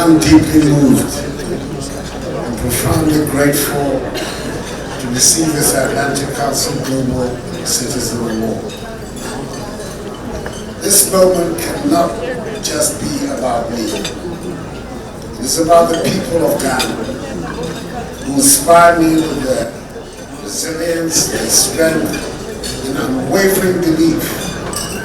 am deeply moved and profoundly grateful to receive this Atlantic Council Global Citizen Award. This moment cannot just be about me. It is about the people of Ghana who inspire me with their resilience, their strength, and unwavering belief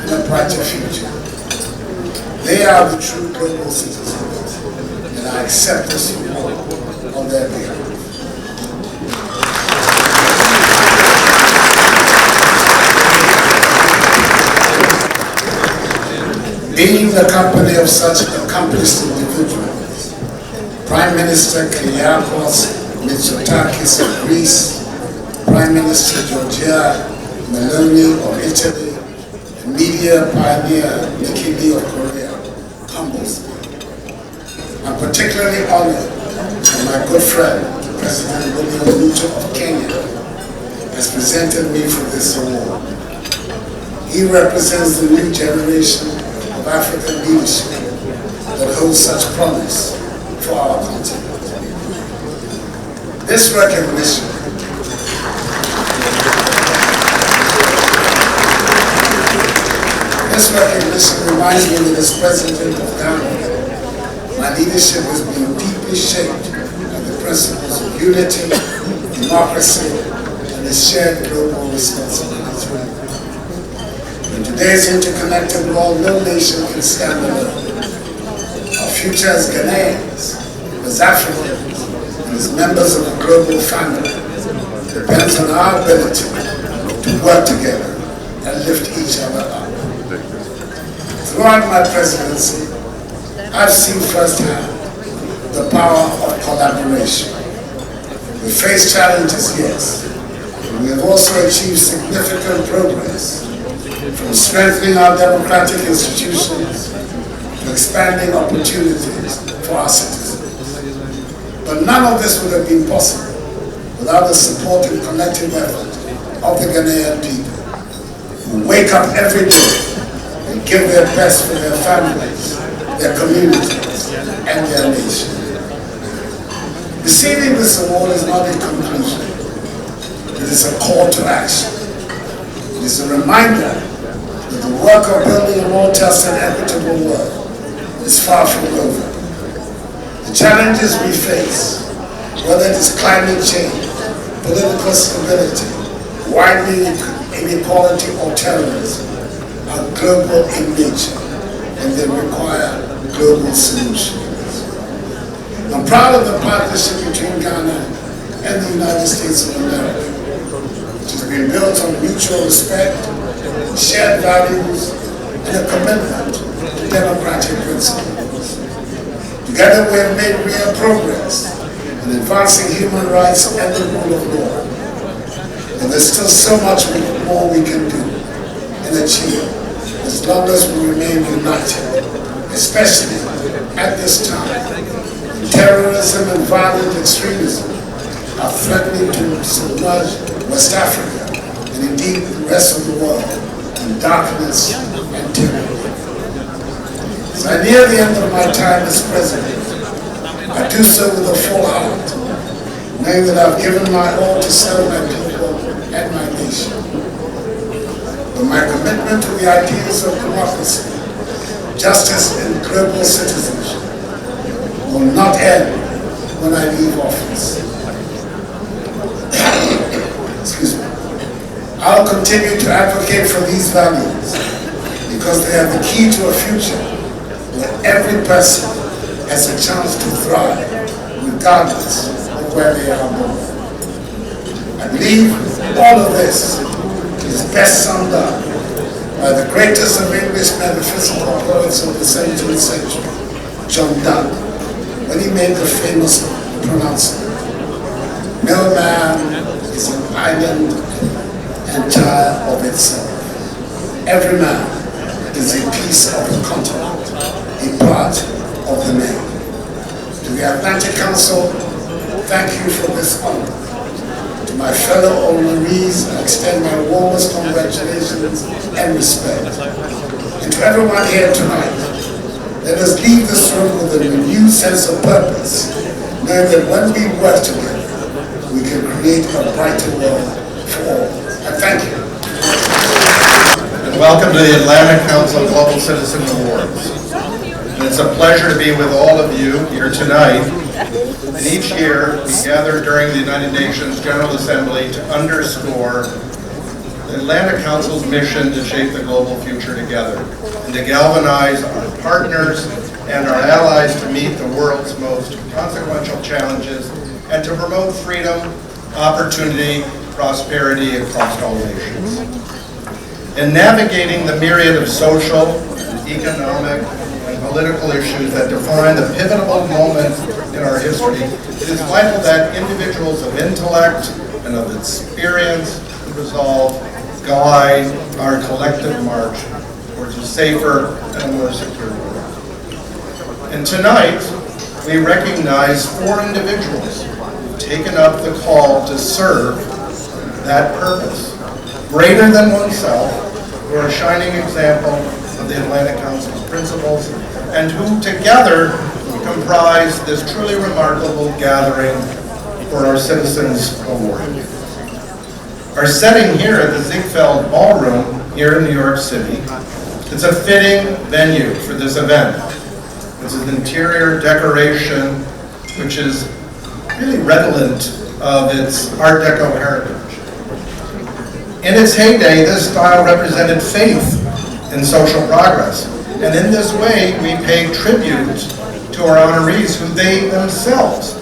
in a brighter future. They are the true global citizens, and I accept this award on their behalf. Being in the company of such accomplished individuals, Prime Minister Kyriakos Mitsotakis of Greece, Prime Minister Georgia Meloni of Italy, and media pioneer Nikki Lee of Korea, humbles me. I'm particularly honored that my good friend, President William Ruto of Kenya, has presented me for this award. He represents the new generation of African leadership that holds such promise for our continent. This recognition reminds me that as President of Ghana, my leadership has been deeply shaped by the principles of unity, democracy, and the shared global responsibility. In today's interconnected world, no nation can stand alone. Our future as Ghanaians, as Africans, and as members of the global family depends on our ability to work together and lift each other up. Throughout my presidency, I've seen firsthand the power of collaboration. We face challenges, yes, but we have also achieved significant progress, from strengthening our democratic institutions to expanding opportunities for our citizens. But none of this would have been possible without the support and collective effort of the Ghanaian people, who wake up every day and give their best for their families, their communities, and their nation. Receiving this award is not a conclusion. It is a call to action. It is a reminder that the work of building a more just and equitable world is far from over. The challenges we face, whether it is climate change, political stability, widening inequality, or terrorism, are global in nature, and they require global solutions. I'm proud of the partnership between Ghana and the United States of America, which has been built on mutual respect, shared values, and a commitment to democratic principles. Together we have made real progress in advancing human rights and the rule of law. And there's still so much more we can do and achieve as long as we remain united, especially at this time. Terrorism and violent extremism are threatening to submerge West Africa and indeed the rest of the world in darkness and terror. As I near the end of my time as president, I do so with a full heart, knowing that I've given my all to serve my people and my nation. But my commitment to the ideals of democracy, justice, and global citizenship will not end when I leave office. Excuse me. I'll continue to advocate for these values because they are the key to a future where every person has a chance to thrive regardless of where they are born. I believe all of this is best summed up by the greatest of English metaphysical poets of the 17th century, John Donne, when he made the famous pronouncement, "No man is an island entire of itself. Every man is a piece of the continent, a part of the man." To the Atlantic Council, thank you for this honor. To my fellow honorees, I extend my warmest congratulations and respect. And to everyone here tonight, Let us leave this room with a renewed sense of purpose, knowing that when we work together, we can create a brighter world for all. I thank you. And welcome to the Atlantic Council Global Citizen Awards. And it's a pleasure to be with all of you here tonight. And each year, we gather during the United Nations General Assembly to underscore the Atlantic Council's mission to shape the global future together and to galvanize our partners and our allies to meet the world's most consequential challenges and to promote freedom, opportunity, prosperity across all nations. In navigating the myriad of social, economic, and political issues that define the pivotal moment in our history, it is vital that individuals of intellect and of experience and resolve guide our collective march towards a safer and more secure world. And tonight, we recognize 4 individuals who've taken up the call to serve that purpose, greater than oneself, who are a shining example of the Atlantic Council's principles, and who together comprise this truly remarkable gathering for our Citizens Award. Our setting here at the Ziegfeld Ballroom here in New York City is a fitting venue for this event. It's an interior decoration which is really redolent of its Art Deco heritage. In its heyday, this style represented faith in social progress. And in this way, we pay tribute to our honorees who they themselves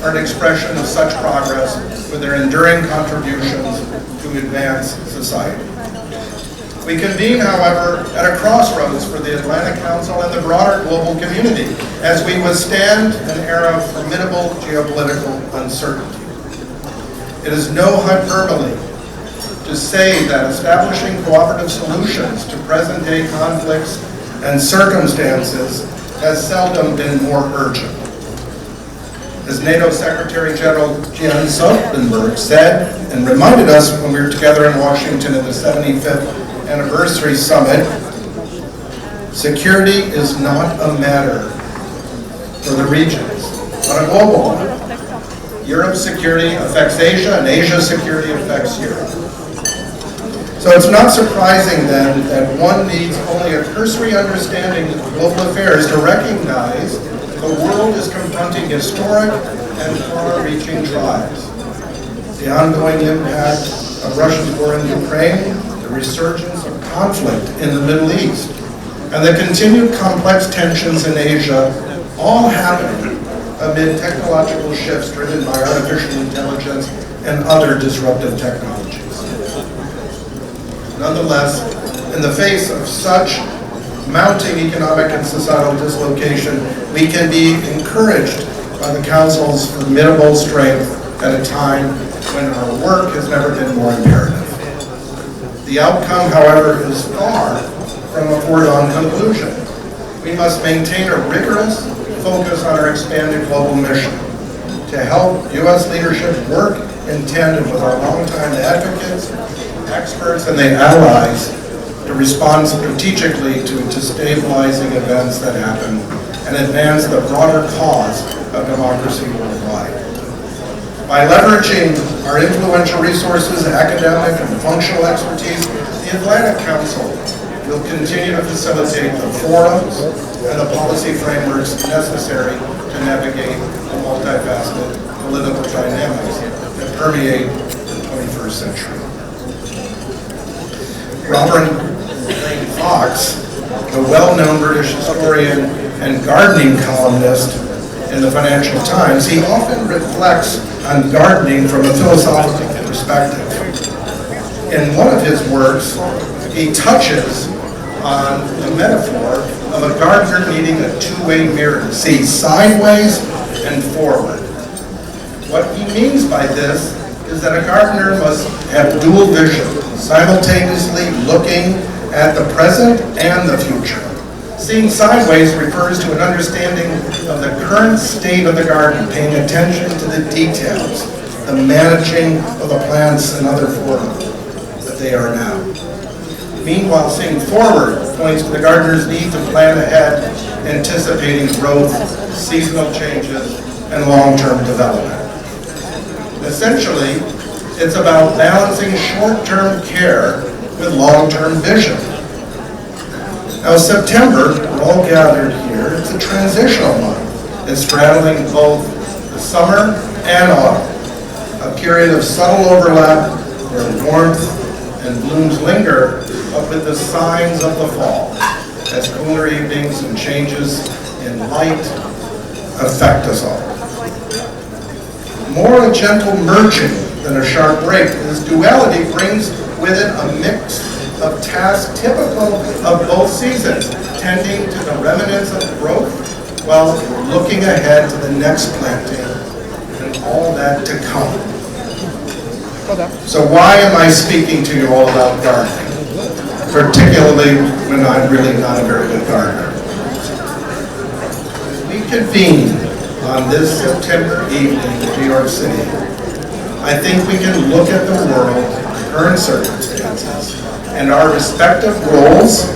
are an expression of such progress with their enduring contributions to advance society. We convene, however, at a crossroads for the Atlantic Council and the broader global community as we withstand an era of formidable geopolitical uncertainty. It is no hyperbole to say that establishing cooperative solutions to present-day conflicts and circumstances has seldom been more urgent. As NATO Secretary General Jens Stoltenberg said and reminded us when we were together in Washington at the 75th Anniversary Summit, security is not a matter for the regions, but a global one. Europe's security affects Asia, and Asia's security affects Europe. So it's not surprising then that one needs only a cursory understanding of global affairs to recognize the world is confronting historic and far-reaching trials. The ongoing impact of Russia's war in Ukraine, the resurgence of conflict in the Middle East, and the continued complex tensions in Asia, all happening amid technological shifts driven by artificial intelligence and other disruptive technologies. Nonetheless, in the face of such mounting economic and societal dislocation, we can be encouraged by the Council's formidable strength at a time when our work has never been more imperative. The outcome, however, is far from a foregone conclusion. We must maintain a rigorous focus on our expanded global mission to help U.S. leadership work in tandem with our longtime advocates, experts, and their allies to respond strategically to stabilizing events that happen and advance the broader cause of democracy worldwide. By leveraging our influential resources, academic and functional expertise, the Atlantic Council will continue to facilitate the forums and the policy frameworks necessary to navigate the multifaceted political dynamics that permeate the 21st century. Robert Fox, the well-known British historian and gardening columnist in the Financial Times, he often reflects on gardening from a philosophical perspective. In one of his works, he touches on the metaphor of a gardener needing a two-way mirror to see sideways and forward. What he means by this is that a gardener must have dual vision, simultaneously looking at the present and the future. Seeing sideways refers to an understanding of the current state of the garden, paying attention to the details, the managing of the plants and other forms that they are now. Meanwhile, seeing forward points to the gardener's need to plan ahead, anticipating growth, seasonal changes, and long-term development. Essentially, it's about balancing short-term care with long-term vision. Now, September, we're all gathered here, it's a transitional month. It's straddling both the summer and autumn, a period of subtle overlap where warmth and blooms linger, but with the signs of the fall, as cooler evenings and changes in light affect us all. More a gentle merging than a sharp break, this duality brings with it a mix of tasks typical of both seasons, tending to the remnants of growth while looking ahead to the next planting and all that to come. So why am I speaking to you all about gardening, particularly when I'm really not a very good gardener? We convene on this September evening in New York City. I think we can look at the world, current circumstances, and our respective roles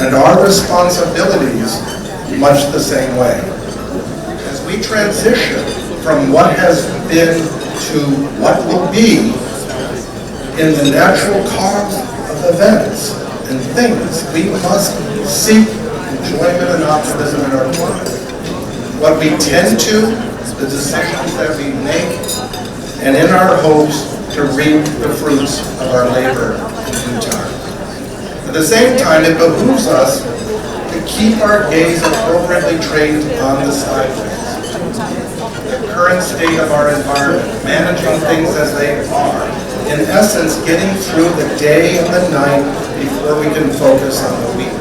and our responsibilities much the same way. As we transition from what has been to what will be in the natural course of events and things, we must seek enjoyment and optimism in our life. What we tend to, the decisions that we make, and in our hopes to reap the fruits of our labor in due time. At the same time, it behooves us to keep our gaze appropriately trained on the sideways. The current state of our environment, managing things as they are, in essence, getting through the day and the night before we can focus on the week.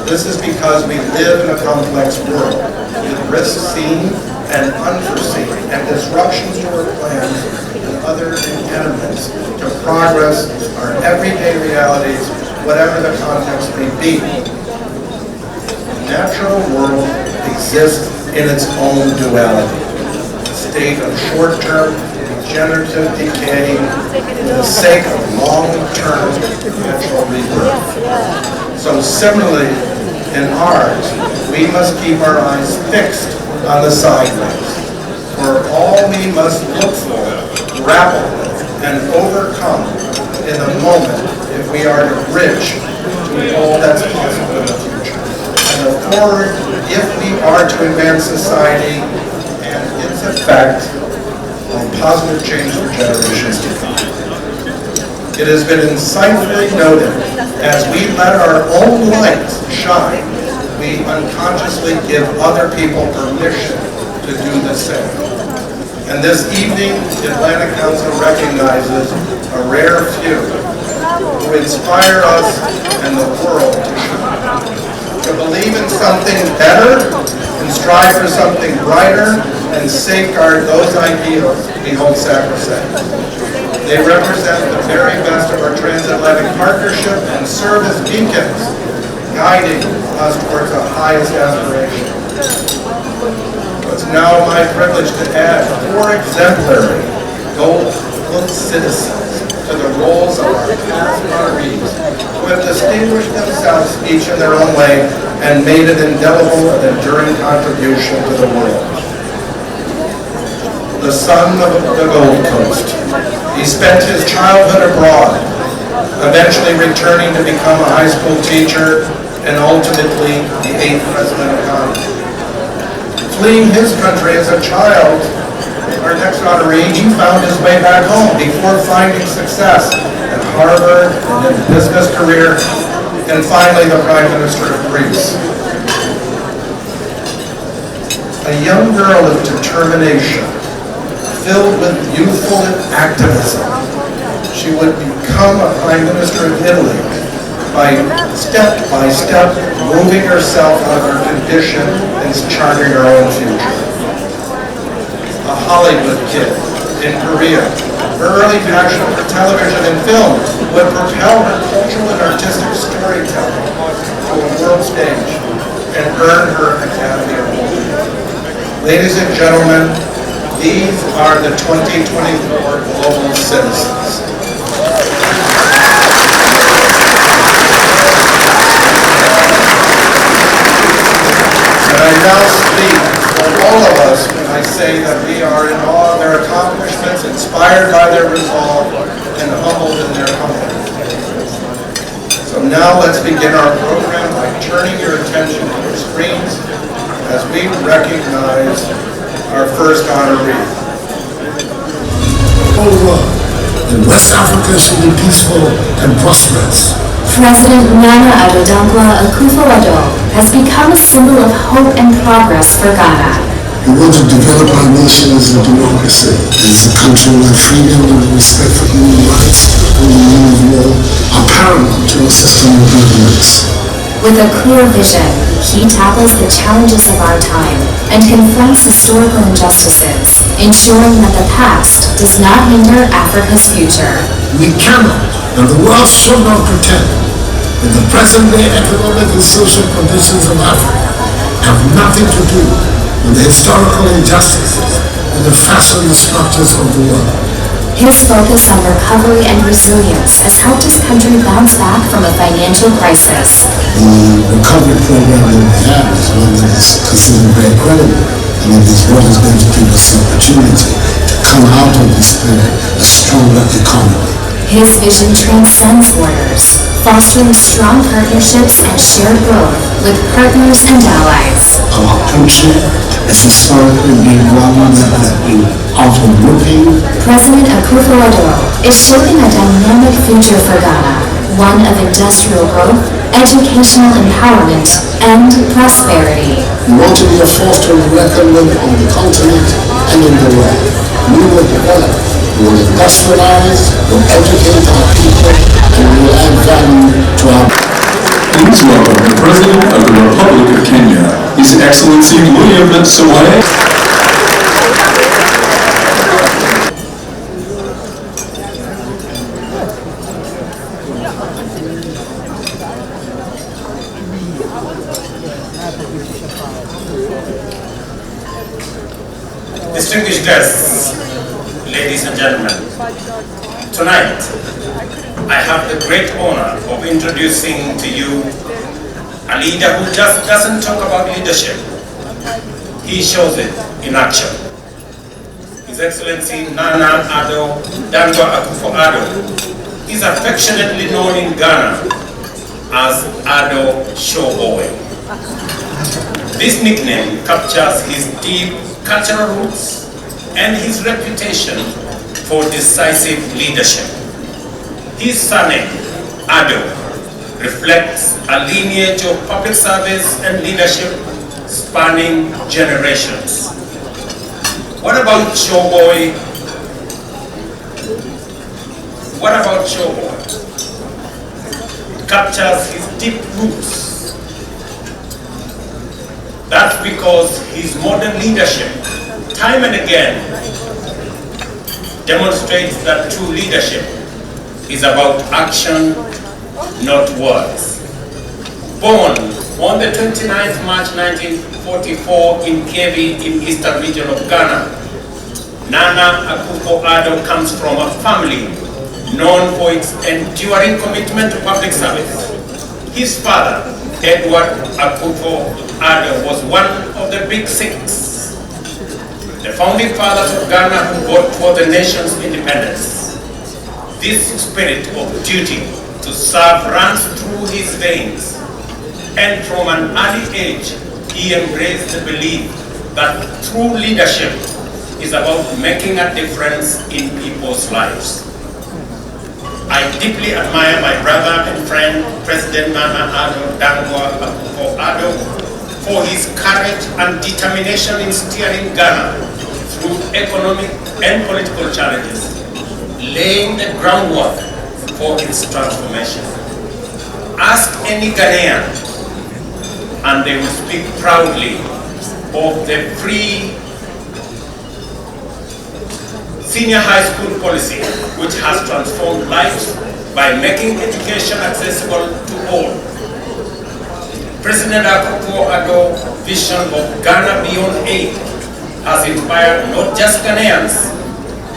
This is because we live in a complex world with risks seen and unforeseen and disruptions to our plans and other impediments to progress our everyday realities, whatever the context may be. The natural world exists in its own duality, a state of short-term degenerative decay for the sake of long-term natural rebirth. So similarly, in ours, we must keep our eyes fixed on the sideways, for all we must look for, grapple with, and overcome in the moment if we are to bridge to all that's possible in the future, and look forward if we are to advance society and its effect on positive change for generations to come. It has been insightfully noted, as we let our own lights shine, we unconsciously give other people permission to do the same. And this evening, the Atlantic Council recognizes a rare few who inspire us and the world to believe in something better and strive for something brighter and safeguard those ideals we hold sacrosanct. They represent the very best of our transatlantic partnership and serve as beacons, guiding us towards the highest aspiration. It's now my privilege to add 4 exemplary gold citizens to the roles of our past honorees who have distinguished themselves each in their own way and made an indelible and enduring contribution to the world. The son of the Gold Coast, he spent his childhood abroad, eventually returning to become a high school teacher and ultimately the 8th president of Congress. Fleeing his country as a child, our next honoree, he found his way back home before finding success at Harvard and his business career, and finally the Prime Minister of Greece. A young girl of determination, filled with youthful activism, she would become a Prime Minister of Italy by step, moving herself out of her condition and charting her own future. A Hollywood kid in Korea, her early passion for television and film would propel her cultural and artistic storytelling to a world stage and earn her Academy Award. Ladies and gentlemen, these are the 2024 Global Citizens. I say that we are in awe of their accomplishments, inspired by their resolve, and humbled in their company. So now let's begin our program by turning your attention to the screens as we recognize our first honoree. Whole world, and West Africa should be peaceful and prosperous. President Nana Addo Akufo-Addo has become a symbol of hope and progress for Ghana. We want to develop our nation as a democracy. It is a country where freedom and respect for human rights and the rule of law are paramount to a system of governance. With a clear vision, he tackles the challenges of our time and confronts historical injustices, ensuring that the past does not hinder Africa's future. We cannot, and the world should not pretend, that the present-day economic and social conditions of Africa have nothing to do with the historical injustices and the fashioned structures of the world. His focus on recovery and resilience has helped his country bounce back from a financial crisis. The recovery program that we have is one that is considered very credible, and it is what is going to give us the opportunity to come out of this period a stronger economy. His vision transcends borders, fostering strong partnerships and shared growth with partners and allies. Our country has historically been one that has been outward-looking. President Akufo-Addo is shaping a dynamic future for Ghana, one of industrial growth, educational empowerment, and prosperity. We want to be a force to reckon with on the continent and in the world. We will develop, we will industrialize, we will educate our people, and we will add value to our... Please welcome the President of the Republic of Kenya, His Excellency William Samoei. Distinguished guests, ladies and gentlemen, tonight I have the great honor of introducing to you a leader who just doesn't talk about leadership, he shows it in action. His Excellency Nana Addo Akufo-Addo is affectionately known in Ghana as Addo Showboy. This nickname captures his deep cultural roots and his reputation for decisive leadership. His surname, Addo, reflects a lineage of public service and leadership spanning generations. What about Showboy? What about Showboy? It captures his deep roots. That's because his modern leadership, time and again, demonstrates that true leadership is about action, not words. Born on the 29th March 1944 in Kevi in eastern region of Ghana, Nana Akufo-Addo comes from a family known for its enduring commitment to public service. His father, Edward Akufo-Addo, was one of the Big Six, the founding fathers of Ghana who fought for the nation's independence. This spirit of duty to serve runs through his veins, and from an early age, he embraced the belief that true leadership is about making a difference in people's lives. I deeply admire my brother and friend, President Nana Addo Akufo-Addo, for his courage and determination in steering Ghana through economic and political challenges, laying the groundwork for its transformation. Ask any Ghanaian, and they will speak proudly of the free senior high school policy, which has transformed lives by making education accessible to all. President Akufo-Addo's vision of Ghana Beyond Aid has inspired not just Ghanaians,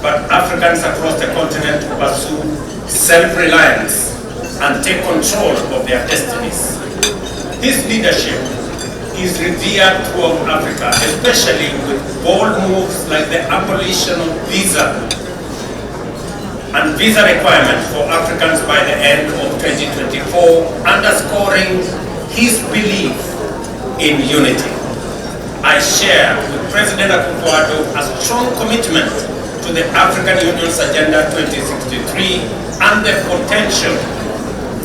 but Africans across the continent to pursue self-reliance and take control of their destinies. His leadership is revered throughout Africa, especially with bold moves like the abolition of visa and visa requirements for Africans by the end of 2024, underscoring his belief in unity. I share with President Akufo-Addo a strong commitment to the African Union's Agenda 2063 and the potential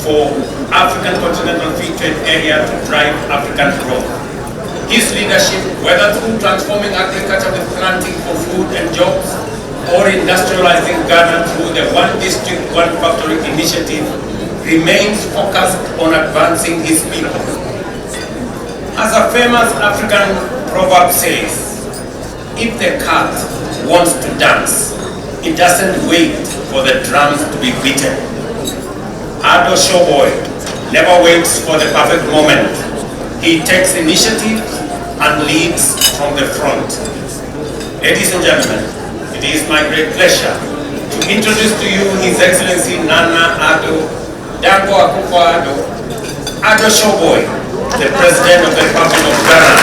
for African Continental Free Trade Area to drive African growth. His leadership, whether through transforming agriculture with planting for food and jobs, or industrializing Ghana through the One District, One Factory initiative, remains focused on advancing his people. As a famous African proverb says, if the cat wants to dance, it doesn't wait for the drums to be beaten. Addo Showboy never waits for the perfect moment. He takes initiative and leads from the front. Ladies and gentlemen, it is my great pleasure to introduce to you His Excellency Nana Addo Dango Akufo-Addo, Addo Showboy, the President of the Republic of Ghana,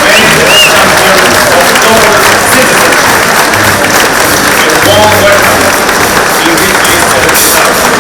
very best champion of all citizens. A warm welcome. He richly celebrates.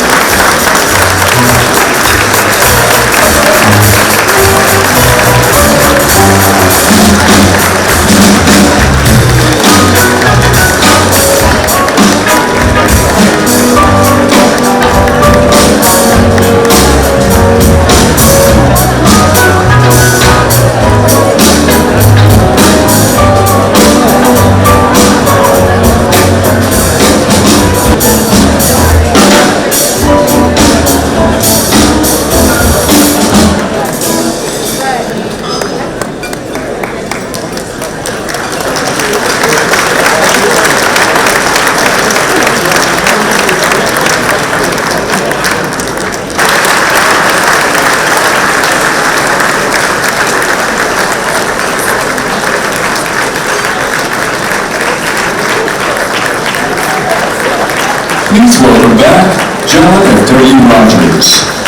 Please welcome back John and Tony Rogers.